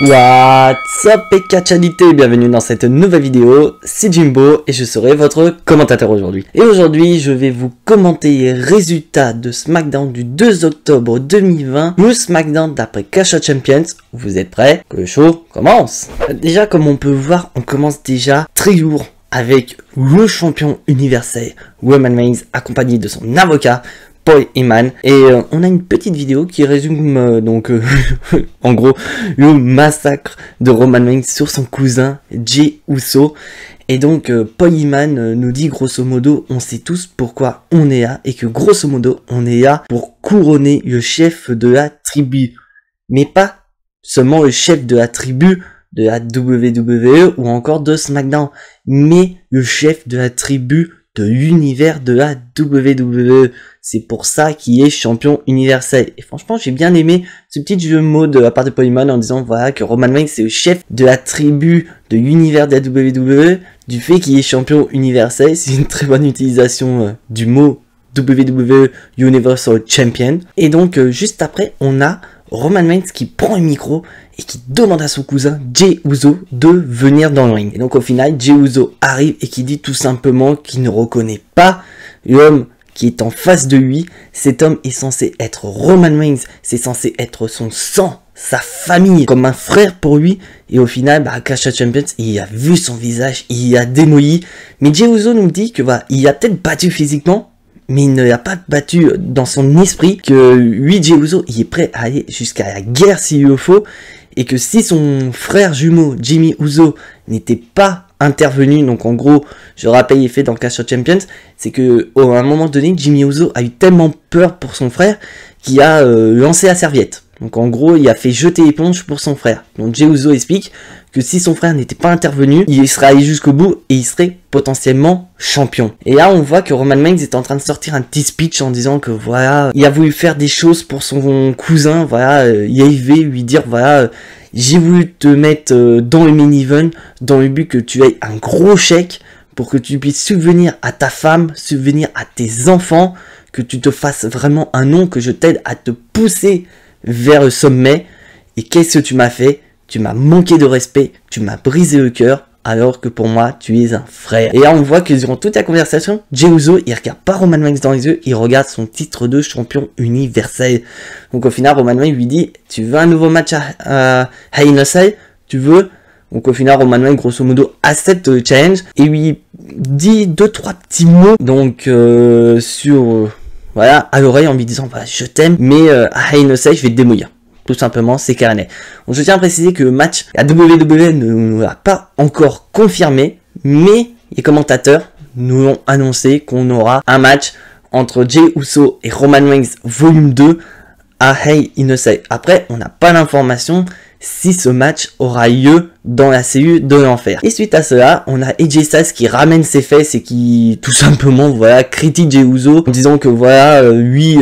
What's up et cachalité, bienvenue dans cette nouvelle vidéo, c'est Jimbo et je serai votre commentateur aujourd'hui. Et aujourd'hui je vais vous commenter les résultats de SmackDown du 2 octobre 2020, le SmackDown d'après Clash of Champions. Vous êtes prêts? Que le show commence. Déjà comme on peut voir, on commence déjà très lourd avec le champion universel Roman Reigns accompagné de son avocat Paul Heyman, et on a une petite vidéo qui résume en gros le massacre de Roman Reigns sur son cousin Jey Uso. Et donc Paul Heyman nous dit grosso modo on sait tous pourquoi on est là, et que grosso modo on est là pour couronner le chef de la tribu, mais pas seulement le chef de la tribu de la WWE ou encore de SmackDown, mais le chef de la tribu de l'univers de la WWE. C'est pour ça qu'il est champion universel. Et franchement, j'ai bien aimé ce petit jeu de mots de la part de Paul Heyman en disant voilà que Roman Reigns c'est le chef de la tribu de l'univers de la WWE, du fait qu'il est champion universel. C'est une très bonne utilisation du mot WWE Universal Champion. Et donc juste après, on a Roman Reigns qui prend le micro et qui demande à son cousin Jey Uso de venir dans le ring. Et donc au final, Jey Uso arrive et qui dit tout simplement qu'il ne reconnaît pas l'homme qui est en face de lui. Cet homme est censé être Roman Reigns, c'est censé être son sang, sa famille, comme un frère pour lui. Et au final, à Clash of Champions, il a vu son visage, il a démoli. Mais Jey Uso nous dit que il a peut-être battu physiquement, mais il ne l'a pas battu dans son esprit, que lui, Jey Uso, il est prêt à aller jusqu'à la guerre s'il le faut, et que si son frère jumeau, Jimmy Uso, n'était pas intervenu, donc en gros, je rappelle les faits dans Clash of Champions, c'est que à un moment donné, Jimmy Uso a eu tellement peur pour son frère qu'il a lancé la serviette. Donc en gros, il a fait jeter l'éponge pour son frère. Donc Jey Uso explique que si son frère n'était pas intervenu, il serait allé jusqu'au bout et il serait potentiellement champion. Et là, on voit que Roman Reigns est en train de sortir un petit speech en disant que voilà, il a voulu faire des choses pour son cousin, voilà, il a lui dire voilà, j'ai voulu te mettre dans le main event dans le but que tu aies un gros chèque pour que tu puisses subvenir à ta femme, subvenir à tes enfants, que tu te fasses vraiment un nom, que je t'aide à te pousser vers le sommet. Et qu'est-ce que tu m'as fait? Tu m'as manqué de respect, tu m'as brisé le cœur, alors que pour moi, tu es un frère. Et là, on voit que durant toute la conversation, Jey Uso, il regarde pas Roman Reigns dans les yeux, il regarde son titre de champion universel. Donc au final, Roman Reigns lui dit, tu veux un nouveau match à Hell in a Cell? Tu veux? Donc au final, Roman Reigns, grosso modo, accepte le challenge, et lui dit 2-3 petits mots, donc voilà, à l'oreille, en lui disant, bah, je t'aime, mais à Hell in a Cell, je vais te démolir. Tout simplement, c'est carnet. Donc, je tiens à préciser que le match, la WWE ne l'a pas encore confirmé, mais les commentateurs nous ont annoncé qu'on aura un match entre Jey Uso et Roman Reigns volume 2 à Hell in a Cell. Après, on n'a pas l'information si ce match aura lieu dans la cellule de l'enfer. Et suite à cela, on a AJ Styles qui ramène ses fesses et qui, tout simplement, voilà, critique Jey Uso en disant que voilà, lui...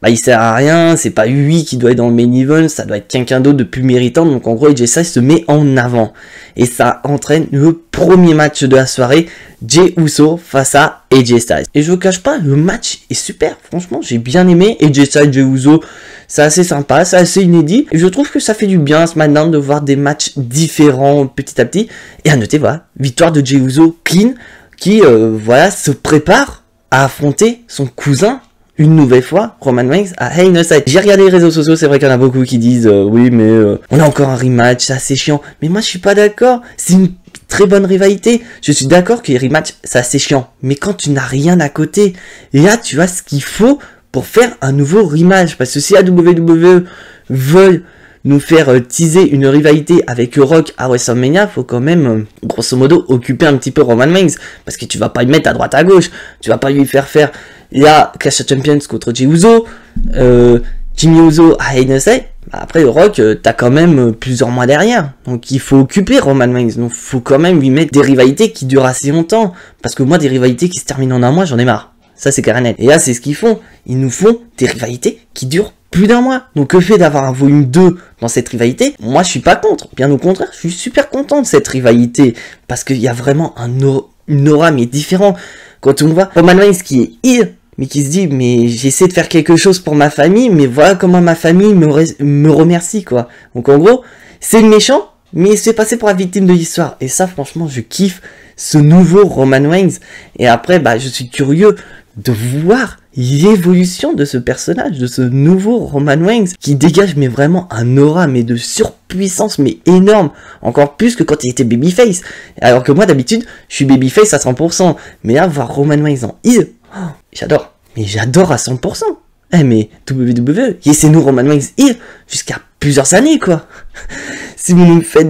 il sert à rien, c'est pas lui qui doit être dans le main event, ça doit être quelqu'un d'autre de plus méritant. Donc en gros, AJ Styles se met en avant. Et ça entraîne le premier match de la soirée, Jey Uso face à AJ Styles. Et je vous cache pas, le match est super, franchement, j'ai bien aimé. AJ Styles, Jey Uso, c'est assez sympa, c'est assez inédit. Et je trouve que ça fait du bien ce matin de voir des matchs différents petit à petit. Et à noter, voilà, victoire de Jey Uso clean, qui, voilà, se prépare à affronter son cousin une nouvelle fois, Roman Reigns à Hell in a Cell. J'ai regardé les réseaux sociaux, c'est vrai qu'il y en a beaucoup qui disent oui mais on a encore un rematch, c'est assez chiant. Mais moi je suis pas d'accord, c'est une très bonne rivalité. Je suis d'accord que les rematchs c'est assez chiant, mais quand tu n'as rien à côté, là tu as ce qu'il faut pour faire un nouveau rematch. Parce que si la WWE veut nous faire teaser une rivalité avec Rock à WrestleMania, faut quand même, grosso modo, occuper un petit peu Roman Reigns. Parce que tu vas pas le mettre à droite à gauche, tu vas pas lui faire là, Clash of Champions contre Jey Uso, Jimmy Uso à Hell in a Cell. Après, Rock, t'as quand même plusieurs mois derrière. Donc il faut occuper Roman Reigns. Donc faut quand même lui mettre des rivalités qui durent assez longtemps. Parce que moi, des rivalités qui se terminent en un mois, j'en ai marre. Ça, c'est carré net. Et là, c'est ce qu'ils font. Ils nous font des rivalités qui durent plus d'un mois. Donc le fait d'avoir un volume 2 dans cette rivalité, moi je suis pas contre. Bien au contraire, je suis super content de cette rivalité. Parce qu'il y a vraiment une aura mais différent. Quand on voit Roman Reigns qui est heel, mais qui se dit, mais j'essaie de faire quelque chose pour ma famille, mais voilà comment ma famille me remercie, quoi. Donc en gros, c'est le méchant, mais il se fait passer pour la victime de l'histoire. Et ça, franchement, je kiffe ce nouveau Roman Reigns. Et après, bah, je suis curieux de voir l'évolution de ce personnage, de ce nouveau Roman Reigns, qui dégage mais vraiment un aura, mais de surpuissance, mais énorme, encore plus que quand il était babyface. Alors que moi d'habitude, je suis babyface à 100%, mais là, voir Roman Reigns en heel, oh, j'adore, mais j'adore à 100%. Eh mais WWE, laissez-nous Roman Reigns heel jusqu'à plusieurs années, quoi. Si vous nous faites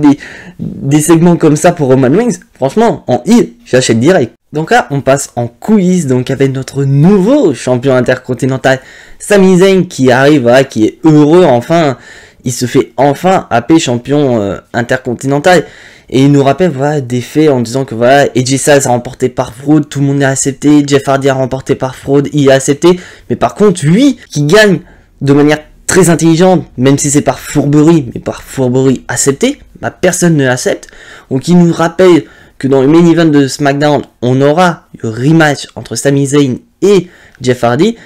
des segments comme ça pour Roman Reigns, franchement, en heel, j'achète direct. Donc là, on passe en coulisses, donc avec notre nouveau champion intercontinental, Sami Zayn, qui arrive, voilà, qui est heureux, enfin, il se fait enfin AP champion intercontinental, et il nous rappelle, voilà, des faits en disant que, voilà, AJ Styles a remporté par fraude, tout le monde l'a accepté, Jeff Hardy a remporté par fraude, il a accepté, mais par contre, lui, qui gagne de manière très intelligente, même si c'est par fourberie, mais par fourberie acceptée, bah, personne ne l'accepte, donc il nous rappelle que dans le main event de SmackDown, on aura le rematch entre Sami Zayn et Jeff Hardy.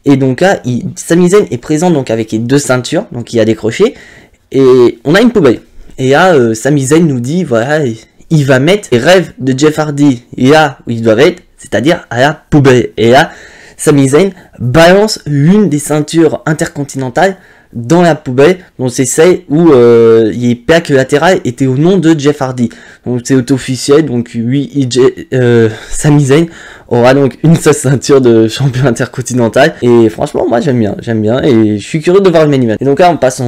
Et donc là, Sami Zayn est présent donc avec les deux ceintures, donc il a décroché. Et on a une poubelle. Et là, Sami Zayn nous dit, voilà, il va mettre les rêves de Jeff Hardy là où ils doivent être, c'est-à-dire à la poubelle. Et là, Sami Zayn balance l'une des ceintures intercontinentales dans la poubelle, donc c'est celle où les plaques latérales étaient au nom de Jeff Hardy. Donc c'est officiel, donc lui, Sami Zayn aura donc une seule ceinture de champion intercontinental. Et franchement, moi j'aime bien, et je suis curieux de voir le main event. Et donc là, on passe à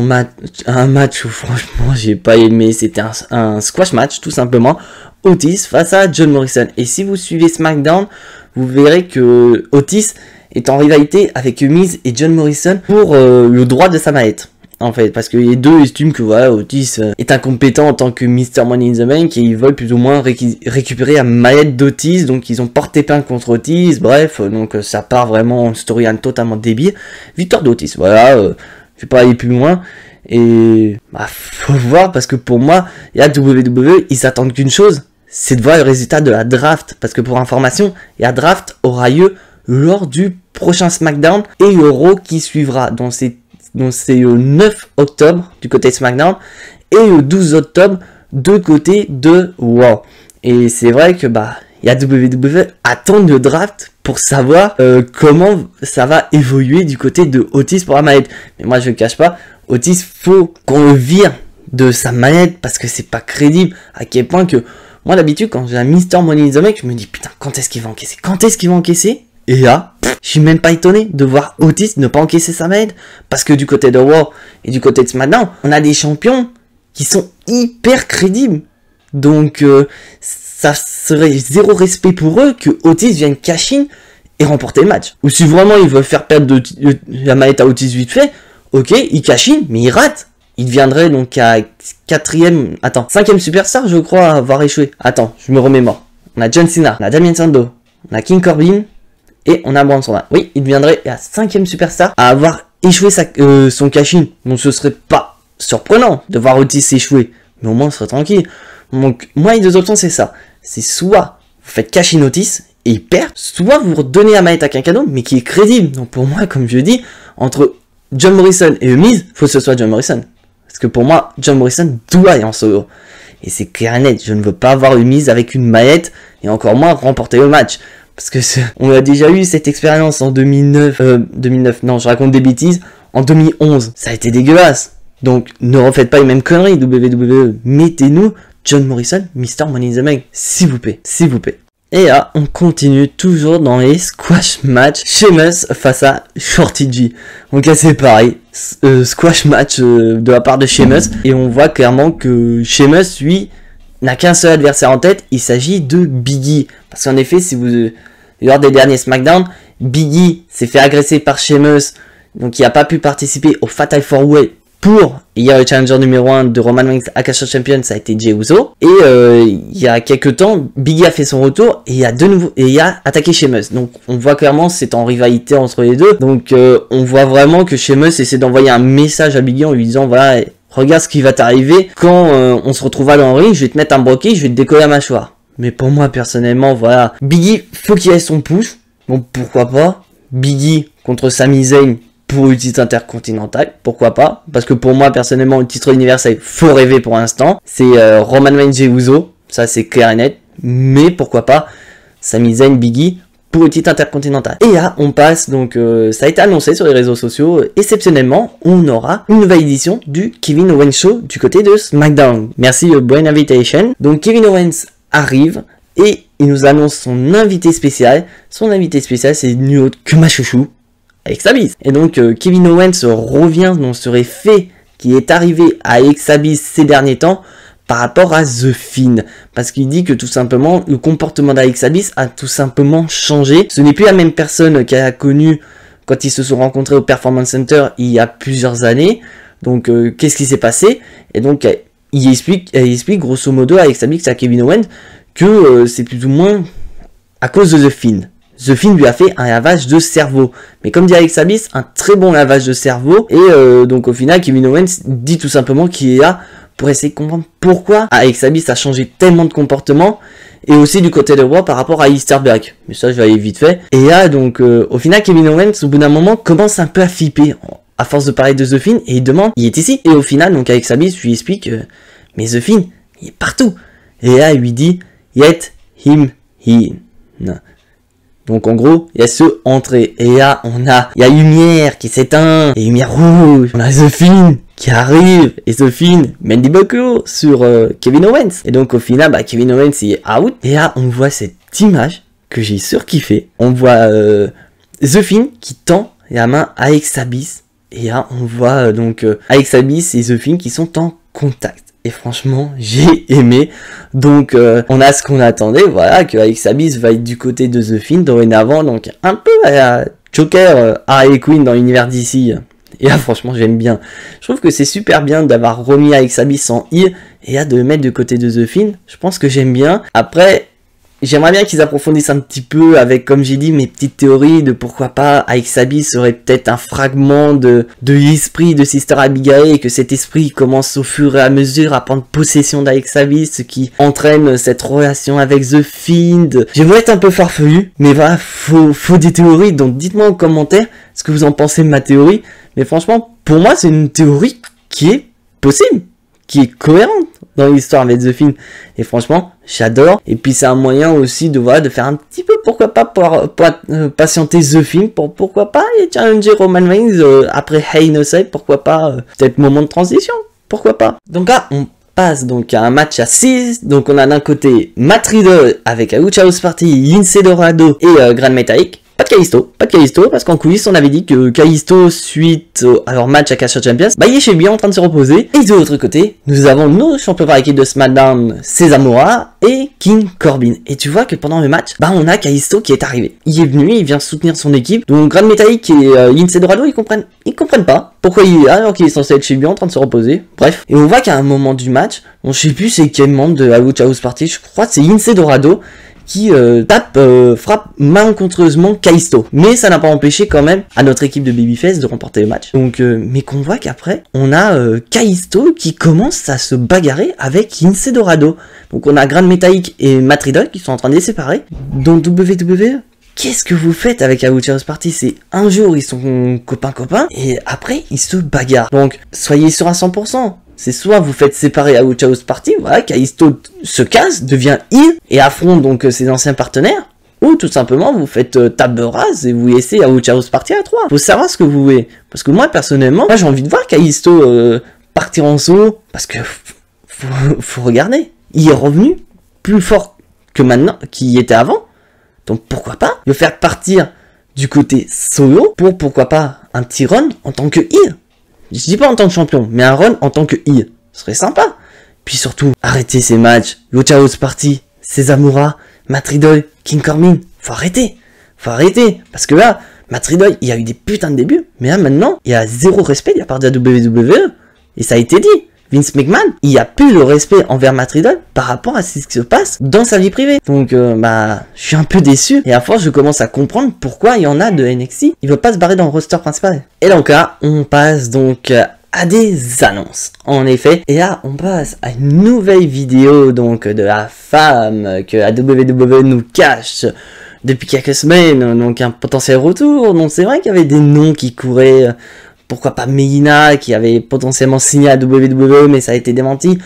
un match où franchement, j'ai pas aimé, c'était un squash match, tout simplement. Otis face à John Morrison. Et si vous suivez SmackDown, vous verrez que Otis est en rivalité avec Miz et John Morrison pour le droit de sa mallette, en fait, parce que les deux estiment que voilà, Otis est incompétent en tant que Mr. Money in the Bank, et ils veulent plus ou moins récupérer la mallette d'Otis, donc ils ont porté plainte contre Otis, bref, donc ça part vraiment en storyline totalement débile. Victoire d'Otis, voilà, je vais pas aller plus loin, et bah, faut voir, parce que pour moi, la WWE, ils s'attendent qu'une chose, c'est de voir le résultat de la draft, parce que pour information, la draft aura lieu lors du prochain SmackDown et le Raw qui suivra. Donc c'est le 9 octobre du côté de SmackDown et le 12 octobre de côté de Raw. Et c'est vrai que bah il y a WWE attend le draft pour savoir comment ça va évoluer du côté de Otis pour la mallette. Mais moi je ne cache pas, Otis, faut qu'on le vire de sa mallette parce que c'est pas crédible. À quel point que moi d'habitude quand j'ai un Mr. Money in the Bank, je me dis putain, quand est-ce qu'il va encaisser? Et là, je suis même pas étonné de voir Otis ne pas encaisser sa mallette. Parce que du côté de Raw et du côté de SmackDown, on a des champions qui sont hyper crédibles. Donc, ça serait zéro respect pour eux que Otis vienne cash-in et remporter le match. Ou si vraiment ils veulent faire perdre la mallette à Otis vite fait, ok, il cash-in, mais il rate. Il deviendrait donc à 5ème superstar, je crois, à avoir échoué. Attends, je me remémore. On a John Cena, on a Damien Sandow, on a King Corbin, et on a Braun Strowman. Oui, il deviendrait la 5ème superstar à avoir échoué son cash-in. Donc ce serait pas surprenant de voir Otis échouer. Mais au moins on serait tranquille. Donc moi les deux options c'est ça. C'est soit vous faites cash-in Otis et il perd, soit vous redonnez la mallette à quelqu'un d'autre mais qui est crédible. Donc pour moi, comme je dis, entre John Morrison et Miz, faut que ce soit John Morrison. Parce que pour moi, John Morrison doit aller en solo. Et c'est clair et net, je ne veux pas voir Miz avec une mallette et encore moins remporter le match. Parce que on a déjà eu cette expérience en 2009, non, je raconte des bêtises, en 2011. Ça a été dégueulasse. Donc, ne refaites pas les mêmes conneries, WWE. Mettez-nous John Morrison, Mr. Money in the Bank, s'il vous plaît, s'il vous plaît. Et là, on continue toujours dans les squash match. Sheamus face à Shorty G. Donc là, c'est pareil. Squash match de la part de Sheamus. Et on voit clairement que Sheamus, lui, n'a qu'un seul adversaire en tête, il s'agit de Big E. Parce qu'en effet, si vous lors des derniers SmackDown, Big E s'est fait agresser par Sheamus, donc il n'a pas pu participer au Fatal 4-Way pour, il y a le challenger numéro 1 de Roman Reigns Akasha Champion, ça a été Jey Uso, et il y a quelques temps, Big E a fait son retour, et il a attaqué Sheamus, donc on voit clairement c'est en rivalité entre les deux, donc on voit vraiment que Sheamus essaie d'envoyer un message à Big E en lui disant voilà, regarde ce qui va t'arriver quand on se retrouvera dans le ring, je vais te mettre un broquet, je vais te décoller la mâchoire. Mais pour moi, personnellement, voilà. Biggie, faut qu'il ait son push. Donc pourquoi pas. Biggie contre Sami Zayn pour le titre intercontinental. Pourquoi pas. Parce que pour moi, personnellement, le titre universel, faut rêver pour l'instant. C'est Roman Reigns et Uso. Ça, c'est clair et net. Mais pourquoi pas. Sami Zayn, Biggie pour le titre intercontinental. Et là, on passe, donc ça a été annoncé sur les réseaux sociaux, exceptionnellement, on aura une nouvelle édition du Kevin Owens Show du côté de SmackDown. Merci, bonne invitation. Donc Kevin Owens arrive et il nous annonce son invité spécial. Son invité spécial, c'est nul autre que ma chouchou, Alexa Bliss. Et donc Kevin Owens revient dans ce fait qui est arrivé à Alexa Bliss ces derniers temps, par rapport à The Fiend, parce qu'il dit que tout simplement le comportement d'Alexa Bliss a tout simplement changé. Ce n'est plus la même personne qu'elle a connue quand ils se sont rencontrés au Performance Center il y a plusieurs années. Donc qu'est-ce qui s'est passé? Et donc elle explique grosso modo à Alexa Bliss, à Kevin Owens, que c'est plus ou moins à cause de The Fiend. The Fiend lui a fait un lavage de cerveau. Mais comme dit Alexa Bliss, un très bon lavage de cerveau. Et donc au final, Kevin Owens dit tout simplement qu'il est là pour essayer de comprendre pourquoi Alexa Bliss a changé tellement de comportement, et aussi du côté de Raw par rapport à Easter Black. Mais ça, je vais aller vite fait. Et là, donc, au final, Kevin Owens, au bout d'un moment, commence un peu à flipper, à force de parler de The Fiend, et il demande, il est ici. Et au final, donc, Alexa Bliss lui explique, mais The Fiend, il est partout. Et là, il lui dit, let him in. Donc en gros, il y a ce entrée. Et là, il y a la lumière qui s'éteint, et lumière rouge. On a The Fiend qui arrive, et The Fiend mène des bocaux sur Kevin Owens. Et donc au final, Kevin Owens il est out. Et là, on voit cette image que j'ai surkiffé. On voit The Fiend qui tend la main à Alexa Bliss. Et là, on voit donc Alexa Bliss et The Fiend qui sont en contact. Et franchement, j'ai aimé. Donc, on a ce qu'on attendait. Voilà, que Alexa Bliss va être du côté de The Fiend dorénavant. Donc, un peu à la Joker, Harley Quinn dans l'univers d'ici. Et là, franchement, j'aime bien. Je trouve que c'est super bien d'avoir remis Alexa Bliss en heel. Et là, de le mettre de côté de The Fiend. Je pense que j'aime bien. Après, j'aimerais bien qu'ils approfondissent un petit peu avec, comme j'ai dit, mes petites théories de pourquoi pas Alexa Bliss serait peut-être un fragment de l'esprit de Sister Abigail, et que cet esprit commence au fur et à mesure à prendre possession d'Alexa Bliss, ce qui entraîne cette relation avec The Fiend. J'aimerais être un peu farfelu, mais voilà, faut des théories, donc dites-moi en commentaire ce que vous en pensez de ma théorie. Mais franchement, pour moi, c'est une théorie qui est possible, qui est cohérente dans l'histoire avec The Fiend. Et franchement, j'adore. Et puis c'est un moyen aussi de faire un petit peu, pourquoi pas, pour patienter The Fiend, pourquoi pas, et challenger Roman Reigns après Hell in a Cell, pourquoi pas, peut-être moment de transition, pourquoi pas. Donc là, on passe donc à un match à 6. Donc on a d'un côté Matt Riddle avec Lucha House Party, Lince Dorado et Gran Metalik. Pas de Kalisto, parce qu'en coulisses, on avait dit que Kalisto, suite à leur match à Clash of Champions, il est chez lui en train de se reposer. Et de l'autre côté, nous avons nos champions par équipe de SmackDown, Cezamora et King Corbin. Et tu vois que pendant le match, on a Kalisto qui est arrivé. Il est venu, il vient soutenir son équipe. Donc, Gran Metalik et Lince Dorado, ils comprennent pas pourquoi il est là alors qu'il est censé être chez lui en train de se reposer. Bref. Et on voit qu'à un moment du match, je sais plus c'est quel membre de la Lucha House Party, je crois que c'est Lince Dorado, qui frappe malencontreusement Kalisto. Mais ça n'a pas empêché quand même à notre équipe de Babyface de remporter le match. Donc, mais qu'on voit qu'après, on a Kalisto qui commence à se bagarrer avec Lince Dorado. Donc on a Gran Metalik et Matt Riddle qui sont en train de les séparer. Dans WWE, qu'est-ce que vous faites avec la Lucha House Party? C'est un jour ils sont copains et après ils se bagarrent. Donc soyez sûr à 100%. C'est soit vous faites séparer à Lucha House Party, voilà, Kalisto se casse, devient heel et affronte donc ses anciens partenaires, ou tout simplement vous faites table rase et vous laissez à Lucha House Party à 3. Faut savoir ce que vous voulez. Parce que moi personnellement, j'ai envie de voir Kalisto partir en solo, parce que faut regarder. Il est revenu plus fort que maintenant, qu'il était avant. Donc pourquoi pas le faire partir du côté solo pour pourquoi pas un petit run en tant que heel. Je dis pas en tant que champion, mais un run en tant que heel. Ce serait sympa. Puis surtout, arrêtez ces matchs. Lucha House Party, Cezamora, Matt Riddle, King Corbin. Faut arrêter. Parce que là, Matt Riddle, il y a eu des putains de débuts. Mais là, maintenant, il y a zéro respect de la part de la WWE. Et ça a été dit. Vince McMahon, il n'y a plus le respect envers Matt Riddle par rapport à ce qui se passe dans sa vie privée. Donc, je suis un peu déçu. Et à force, je commence à comprendre pourquoi il y en a de NXT. Il veut pas se barrer dans le roster principal. Et donc là, on passe donc à des annonces. En effet, et là on passe à une nouvelle vidéo donc de la femme que la WWE nous cache depuis quelques semaines, donc un potentiel retour. Donc c'est vrai qu'il y avait des noms qui couraient, pourquoi pas Melina qui avait potentiellement signé à WWE mais ça a été démenti.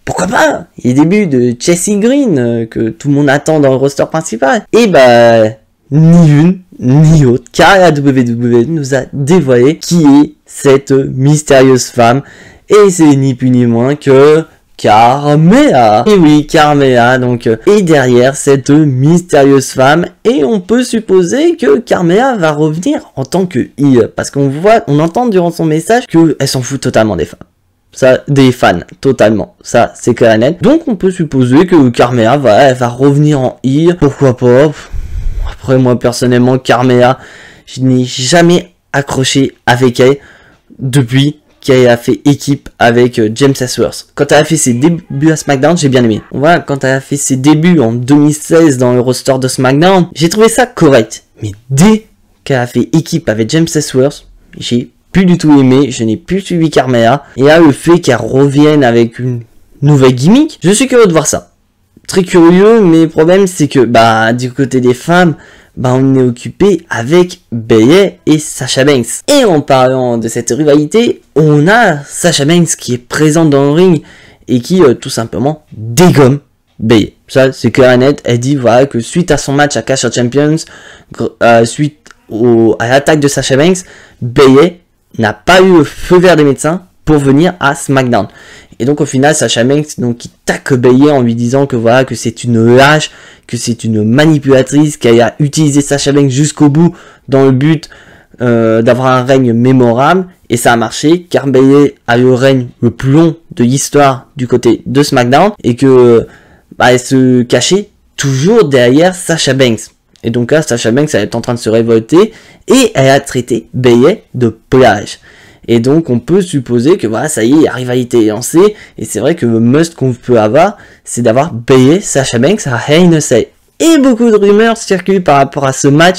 Pourquoi pas les débuts de Chelsea Green que tout le monde attend dans le roster principal. Et bah ni une ni autre, car la WWE nous a dévoilé qui est cette mystérieuse femme, et c'est ni plus ni moins que Carmella. Et oui, Carmella, donc, est derrière cette mystérieuse femme, et on peut supposer que Carmella va revenir en tant que heel, parce qu'on entend durant son message qu'elle s'en fout totalement des femmes. Ça, des fans, totalement. Ça, c'est clair et net. Donc, on peut supposer que Carmella va revenir en heel. Pourquoi pas? Après, moi, personnellement, Carmella, je n'ai jamais accroché avec elle depuis qu'elle a fait équipe avec James Ellsworth. Quand elle a fait ses débuts à SmackDown, j'ai bien aimé. Voilà, quand elle a fait ses débuts en 2016 dans le roster de SmackDown, j'ai trouvé ça correct. Mais dès qu'elle a fait équipe avec James Ellsworth, j'ai plus du tout aimé, je n'ai plus suivi Carmella. Et là, le fait qu'elle revienne avec une nouvelle gimmick, je suis curieux de voir ça. Très curieux, mais le problème c'est que bah du côté des femmes, bah on est occupé avec Bayley et Sasha Banks. Et en parlant de cette rivalité, on a Sasha Banks qui est présente dans le ring et qui tout simplement dégomme Bayley. Ça c'est clair et net. Elle dit voilà que suite à son match à Clash of Champions, suite à l'attaque de Sasha Banks, Bayley n'a pas eu le feu vert des médecins pour venir à SmackDown. Et donc au final, Sasha Banks donc qui tacle Bayley en lui disant que voilà que c'est une lâche, que c'est une manipulatrice, qu'elle a utilisé Sasha Banks jusqu'au bout dans le but d'avoir un règne mémorable. Et ça a marché car Bayley a le règne le plus long de l'histoire du côté de SmackDown et que elle se cachait toujours derrière Sasha Banks. Et donc là, Sasha Banks elle est en train de se révolter et elle a traité Bayley de plage. Et donc on peut supposer que voilà, ça y est, la rivalité est lancée. Et c'est vrai que le must qu'on peut avoir, c'est d'avoir Bayley, Sasha Banks à Hell in a Cell. Et beaucoup de rumeurs circulent par rapport à ce match,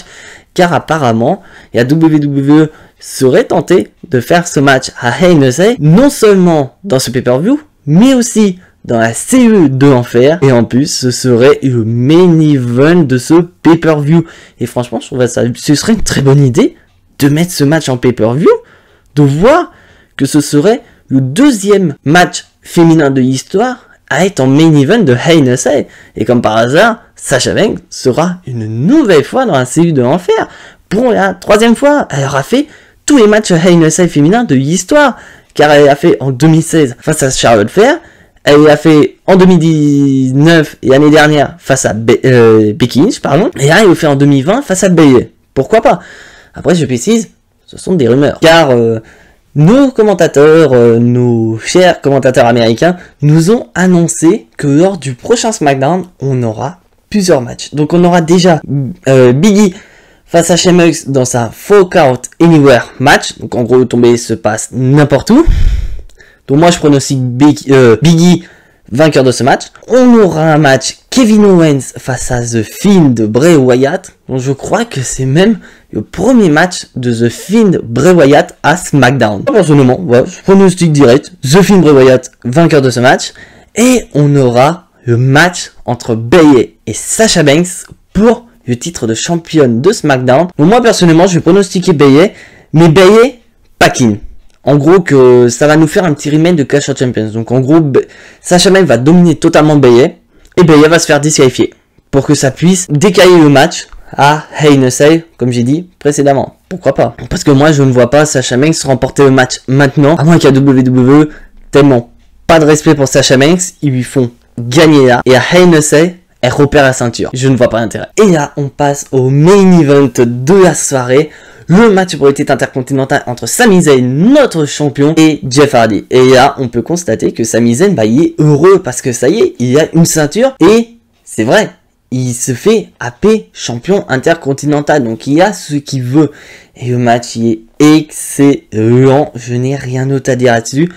car apparemment, la WWE serait tentée de faire ce match à Hell in a Cell, non seulement dans ce pay-per-view, mais aussi dans la CE de l'enfer. Et en plus, ce serait le main event de ce pay-per-view. Et franchement, je trouve que ce serait une très bonne idée de mettre ce match en pay-per-view, de voir que ce serait le deuxième match féminin de l'histoire à être en main event de Hell in a Cell. Et comme par hasard, Sasha Banks sera une nouvelle fois dans la série de l'enfer. Pour la troisième fois, elle aura fait tous les matchs Hell in a Cell féminins de l'histoire. Car elle a fait en 2016 face à Charlotte Flair. Elle l'a fait en 2019 et l'année dernière face à Becky Lynch, pardon. Et là, elle le fait en 2020 face à Bayley. Pourquoi pas? Après, je précise, ce sont des rumeurs, car nos commentateurs, nos chers commentateurs américains, nous ont annoncé que lors du prochain SmackDown, on aura plusieurs matchs. Donc on aura déjà Big E face à Sheamus dans sa Walk Out Anywhere match. Donc en gros, le tombé se passe n'importe où. Donc moi je pronostique Big E vainqueur de ce match. On aura un match Kevin Owens face à The Fiend de Bray Wyatt. Donc je crois que c'est même le premier match de The Fiend Bray Wyatt à SmackDown. Personnellement, voilà, je pronostique direct The Fiend Bray Wyatt vainqueur de ce match. Et on aura le match entre Bayley et Sasha Banks pour le titre de championne de SmackDown. Donc moi personnellement je vais pronostiquer Bayley, mais Bayley Pakin. En gros que ça va nous faire un petit remake de Clash of Champions. Donc en gros, Sasha Banks va dominer totalement Bayley. Et Bayley va se faire disqualifier. Pour que ça puisse décaler le match à Hell in a Cell, comme j'ai dit précédemment. Pourquoi pas? Parce que moi je ne vois pas Sasha Banks remporter le match maintenant. À moins qu'à WWE, tellement pas de respect pour Sasha Banks, ils lui font gagner là. Et à Hell in a Cell, elle repère la ceinture. Je ne vois pas l'intérêt. Et là, on passe au main event de la soirée. Le match pour le titre intercontinental entre Sami Zayn, notre champion, et Jeff Hardy. Et là, on peut constater que Sami Zayn, il est heureux parce que ça y est, il a une ceinture et c'est vrai, il se fait AP champion intercontinental. Donc il a ce qu'il veut. Et le match, il est excellent. Je n'ai rien d'autre à dire là-dessus.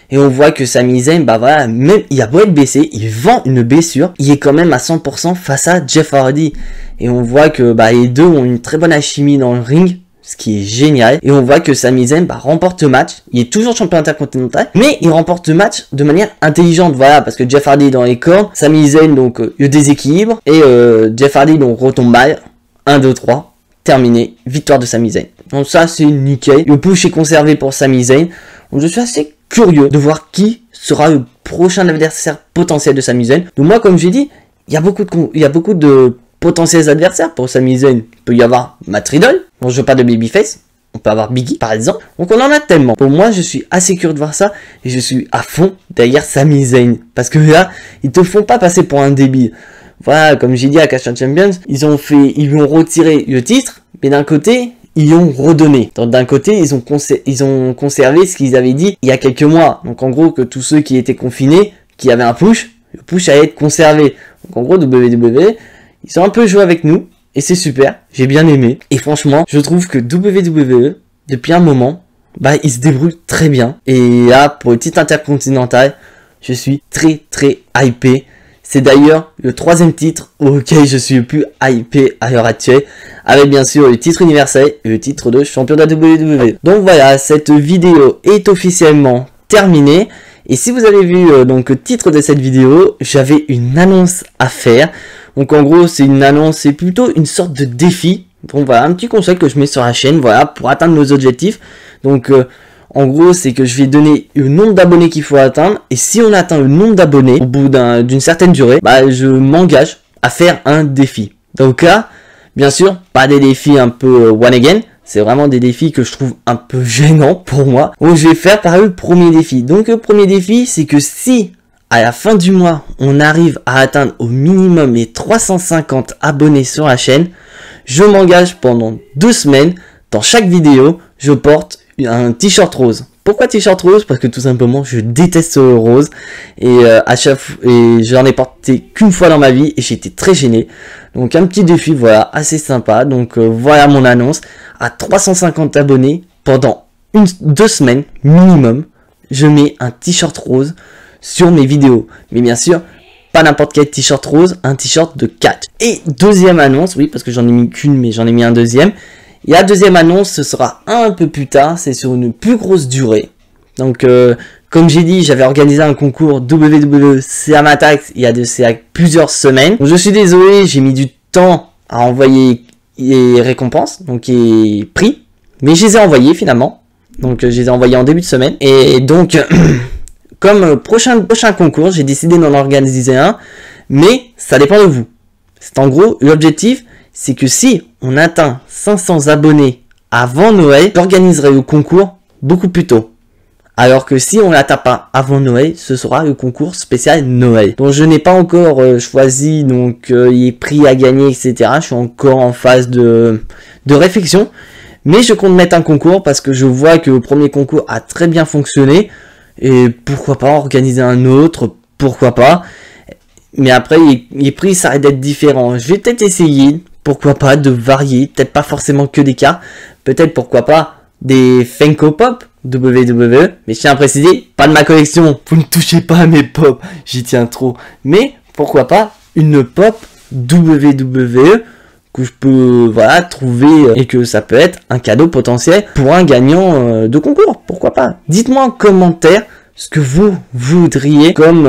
Et on voit que Sami Zayn, voilà, même il a beau être blessé, il vend une blessure, il est quand même à 100% face à Jeff Hardy. Et on voit que les deux ont une très bonne alchimie dans le ring. ce qui est génial. Et on voit que Sami Zayn remporte le match. Il est toujours champion intercontinental, mais il remporte le match de manière intelligente. Voilà, parce que Jeff Hardy est dans les cordes, Sami Zayn donc le déséquilibre, et Jeff Hardy donc retombe mal. 1, 2, 3, terminé, victoire de Sami Zayn. Donc ça c'est nickel. Le push est conservé pour Sami Zayn. Donc je suis assez curieux de voir qui sera le prochain adversaire potentiel de Sami Zayn. Donc moi, comme j'ai dit, il y a beaucoup de potentiels adversaires pour Sami Zayn. Il peut y avoir Matt Riddle. Bon, je veux pas de Babyface. On peut avoir Biggie, par exemple. Donc on en a tellement. Pour moi, je suis assez curieux de voir ça. Et je suis à fond derrière Sami Zayn. Parce que là, ils te font pas passer pour un débile. Voilà, comme j'ai dit à Clash of Champions, ils ont retiré le titre. Mais d'un côté, ils ont redonné. D'un côté, ils ont conservé ce qu'ils avaient dit il y a quelques mois. Donc en gros, que tous ceux qui étaient confinés, qui avaient un push, le push allait être conservé. Donc en gros, WWE, ils ont un peu joué avec nous. Et c'est super, j'ai bien aimé. Et franchement, je trouve que WWE, depuis un moment, ils se débrouillent très bien. Et là, pour le titre intercontinental, je suis très hypé. C'est d'ailleurs le 3e titre auquel je suis le plus hypé à l'heure actuelle, avec bien sûr le titre universel et le titre de champion de la WWE. Donc voilà, cette vidéo est officiellement terminée. Et si vous avez vu donc le titre de cette vidéo, j'avais une annonce à faire. Donc en gros, c'est une annonce, c'est plutôt une sorte de défi. Donc voilà, un petit conseil que je mets sur la chaîne, voilà, pour atteindre nos objectifs. Donc en gros, c'est que je vais donner le nombre d'abonnés qu'il faut atteindre. Et si on atteint le nombre d'abonnés au bout d'une certaine durée, je m'engage à faire un défi. Donc là, bien sûr, pas des défis un peu one again. C'est vraiment des défis que je trouve un peu gênants pour moi. Donc je vais faire par le premier défi. Donc le premier défi, c'est que si à la fin du mois, on arrive à atteindre au minimum les 350 abonnés sur la chaîne, je m'engage pendant 2 semaines, dans chaque vidéo, je porte un t-shirt rose. Pourquoi t-shirt rose? Parce que tout simplement, je déteste le rose. Et j'en ai porté qu'une fois dans ma vie et j'ai été très gêné. Donc un petit défi, voilà, assez sympa. Donc voilà mon annonce. À 350 abonnés, pendant 2 semaines minimum, je mets un t-shirt rose sur mes vidéos. Mais bien sûr, pas n'importe quel t-shirt rose, un t-shirt de catch. Et deuxième annonce, oui, parce que j'en ai mis qu'une, mais j'en ai mis un deuxième. Et la deuxième annonce, ce sera un peu plus tard, c'est sur une plus grosse durée. Donc, comme j'ai dit, j'avais organisé un concours WWE Samatax il y a plusieurs semaines. Donc, je suis désolé, j'ai mis du temps à envoyer les récompenses, donc les prix. Mais je les ai envoyés finalement. Donc, je les ai envoyés en début de semaine. Et donc... Comme prochain concours, j'ai décidé d'en organiser un, mais ça dépend de vous. C'est en gros, l'objectif, c'est que si on atteint 500 abonnés avant Noël, j'organiserai le concours beaucoup plus tôt. Alors que si on l'atteint pas avant Noël, ce sera le concours spécial Noël. Donc je n'ai pas encore choisi les prix à gagner, etc. Je suis encore en phase de réflexion. Mais je compte mettre un concours parce que je vois que le premier concours a très bien fonctionné. Et pourquoi pas organiser un autre, pourquoi pas. Mais après, les prix, ça risque d'être différent. Je vais peut-être essayer, pourquoi pas, de varier. Peut-être pas forcément que des cartes. Peut-être, pourquoi pas, des Funko Pop WWE. Mais je tiens à préciser, pas de ma collection. Vous ne touchez pas à mes pop. J'y tiens trop. Mais, pourquoi pas, une pop WWE que je peux trouver et que ça peut être un cadeau potentiel pour un gagnant de concours, pourquoi pas. Dites-moi en commentaire ce que vous voudriez comme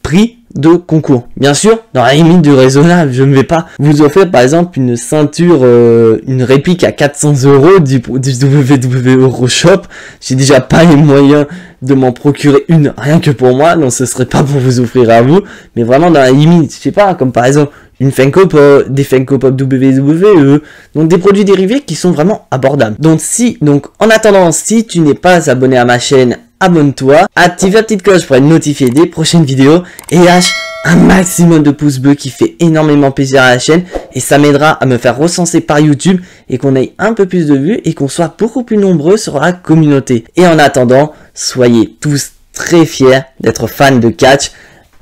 prix de concours. Bien sûr, dans la limite du raisonnable, je ne vais pas vous offrir par exemple une ceinture, une réplique à 400 € du WWE Euroshop. J'ai déjà pas les moyens de m'en procurer une rien que pour moi, donc ce serait pas pour vous offrir à vous, mais vraiment dans la limite, je sais pas, comme par exemple une Funko Pop, des Funko Pop WWE, donc des produits dérivés qui sont vraiment abordables. Donc en attendant, si tu n'es pas abonné à ma chaîne, abonne-toi, active la petite cloche pour être notifié des prochaines vidéos et lâche un maximum de pouces bleus qui fait énormément plaisir à la chaîne et ça m'aidera à me faire recenser par YouTube et qu'on ait un peu plus de vues et qu'on soit beaucoup plus nombreux sur la communauté. Et en attendant, soyez tous très fiers d'être fans de catch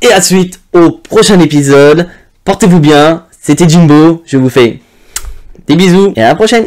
et à suite au prochain épisode. Portez-vous bien, c'était Jimbo, je vous fais des bisous et à la prochaine.